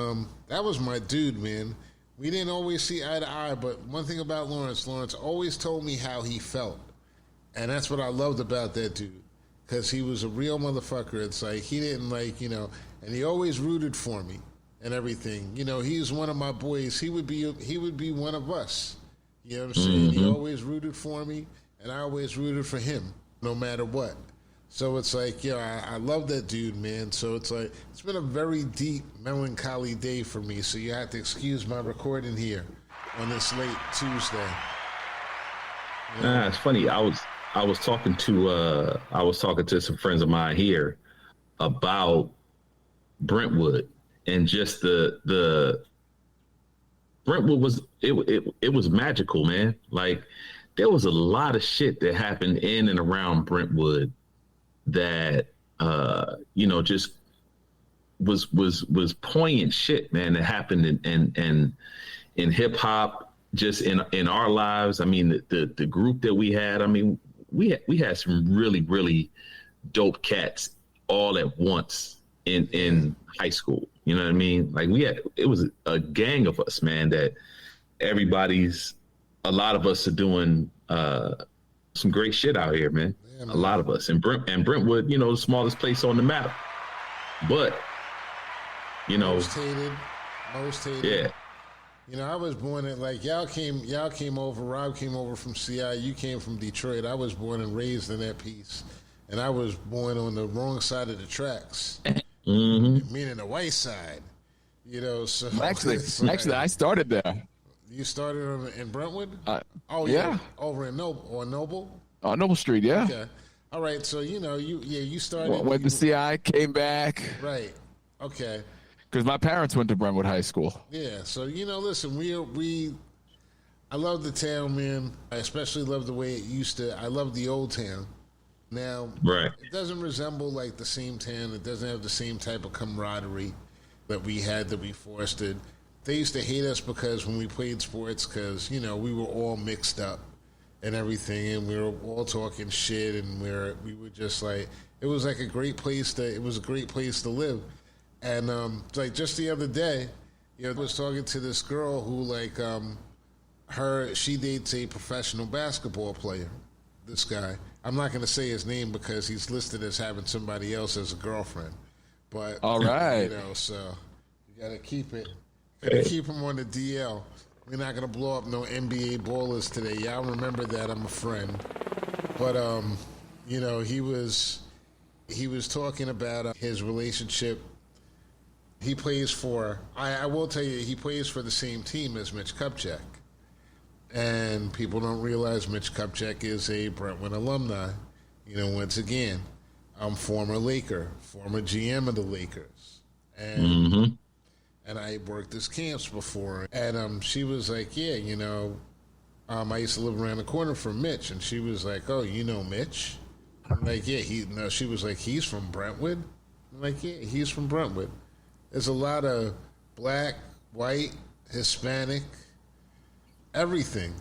that was my dude, man. We didn't always see eye to eye, but one thing about Lawrence always told me how he felt. And that's what I loved about that dude. Because he was a real motherfucker. It's like he didn't like, you know, and he always rooted for me and everything. You know, he's one of my boys. He would be one of us. You know what I'm saying? He always rooted for me, and I always rooted for him, no matter what. So it's like, yeah, I love that dude, man. So it's like, it's been a very deep, melancholy day for me. So you have to excuse my recording here on this late Tuesday. You know? It's funny. I was talking to some friends of mine here about Brentwood and just the Brentwood was it was magical, man. Like there was a lot of shit that happened in and around Brentwood that you know, just was poignant shit, man, that happened in hip hop, just in our lives. I mean, the group that we had, I mean, we had some really dope cats all at once in high school. You know what I mean? Like it was a gang of us, man, that a lot of us are doing some great shit out here, man. A lot of us, and Brentwood, you know, the smallest place on the map, but you know, most hated. Yeah. You know, I was born at like y'all came over. Rob came over from CI. You came from Detroit. I was born and raised in that piece, and I was born on the wrong side of the tracks, meaning the white side. You know, so Actually, I started there. You started in Brentwood. Yeah, over in Noble. On Noble Street, yeah. Okay. All right. So you know, you started. Went to CI, came back. Right. Okay. Because my parents went to Brentwood High School. Yeah. So you know, listen, I love the town, man. I especially love the way it used to. I love the old town. Now, Right. It doesn't resemble like the same town. It doesn't have the same type of camaraderie that we had, that we fostered. They used to hate us because when we played sports, because you know we were all mixed up and everything, and we were all talking shit, and we were just like, it was like a great place to live. And like just the other day, you know, I was talking to this girl who like she dates a professional basketball player. This guy, I'm not going to say his name because he's listed as having somebody else as a girlfriend. But all right, you know, so you got to keep it. Gotta keep him on the DL. We're not gonna blow up no NBA ballers today. Y'all remember that I'm a friend. But you know, he was talking about his relationship. He plays for. I will tell you, he plays for the same team as Mitch Kupchak. And people don't realize Mitch Kupchak is a Brentwood alumni. You know, once again, former Laker, former GM of the Lakers, and. And I worked his camps before. And she was like, yeah, you know, I used to live around the corner from Mitch. And she was like, oh, you know Mitch? I'm like, yeah. She was like, he's from Brentwood? I'm like, yeah, he's from Brentwood. There's a lot of black, white, Hispanic, everything.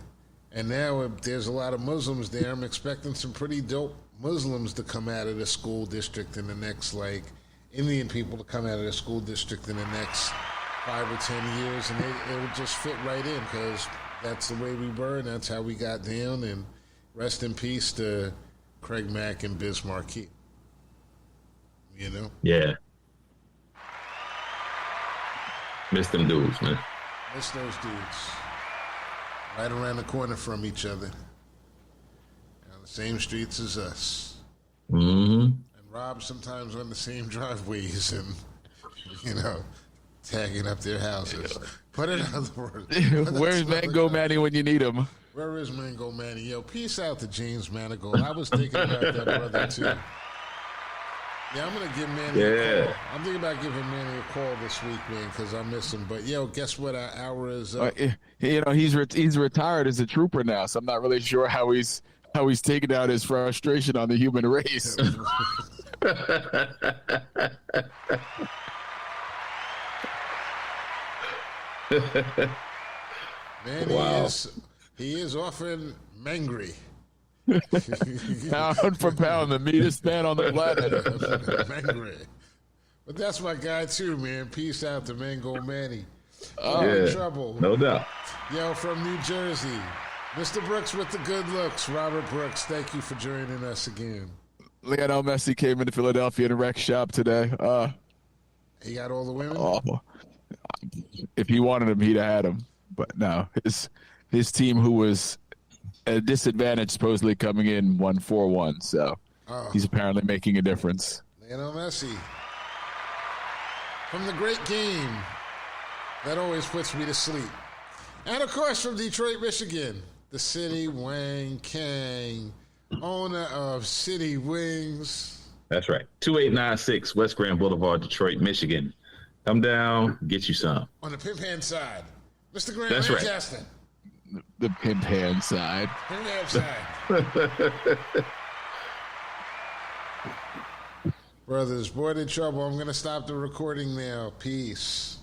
And now there's a lot of Muslims there. I'm expecting some pretty dope Muslims to come out of the school district in the next, like, Indian people to come out of the school district in the next 5 or 10 years, and it would just fit right in because that's the way we were, and that's how we got down. And rest in peace to Craig Mack and Biz Marquis. You know? Yeah. Miss them dudes, man. Miss those dudes. Right around the corner from each other. the same streets as us. Mm-hmm. And rob sometimes on the same driveways and, tagging up their houses. But in other words, Where's Mango Manny when you need him? Where is Mango Manny? Yo, peace out to James Manigault. I was thinking about that brother too. Yeah, I'm gonna give Manny a call. I'm thinking about giving Manny a call this week, man, because I miss him. But yo, guess what? Our hour is up. He's retired as a trooper now, so I'm not really sure how he's taking out his frustration on the human race. Man, wow. He is often mangry. Pound for pound, the meanest man on the planet. Mangry. But that's my guy too, man. Peace out to Mango Manny. Trouble. No doubt. Yo, from New Jersey, Mr. Brooks with the good looks. Robert Brooks, thank you for joining us again. Lionel Messi came into Philadelphia in a wreck shop today. He got all the women? Awful. If he wanted him, he'd have had him. But no, his team, who was at a disadvantage supposedly coming in, won 4-1. So he's apparently making a difference. Lionel Messi. From the great game that always puts me to sleep. And of course from Detroit, Michigan, the City Wang Kang, owner of City Wings. That's right. 2896 West Grand Boulevard, Detroit, Michigan. Come down, get you some. On the pimp hand side, Mr. Grant That's Lancaster. Right. The pimp hand side. Pimp hand side. Brothers, boy in trouble. I'm going to stop the recording now. Peace.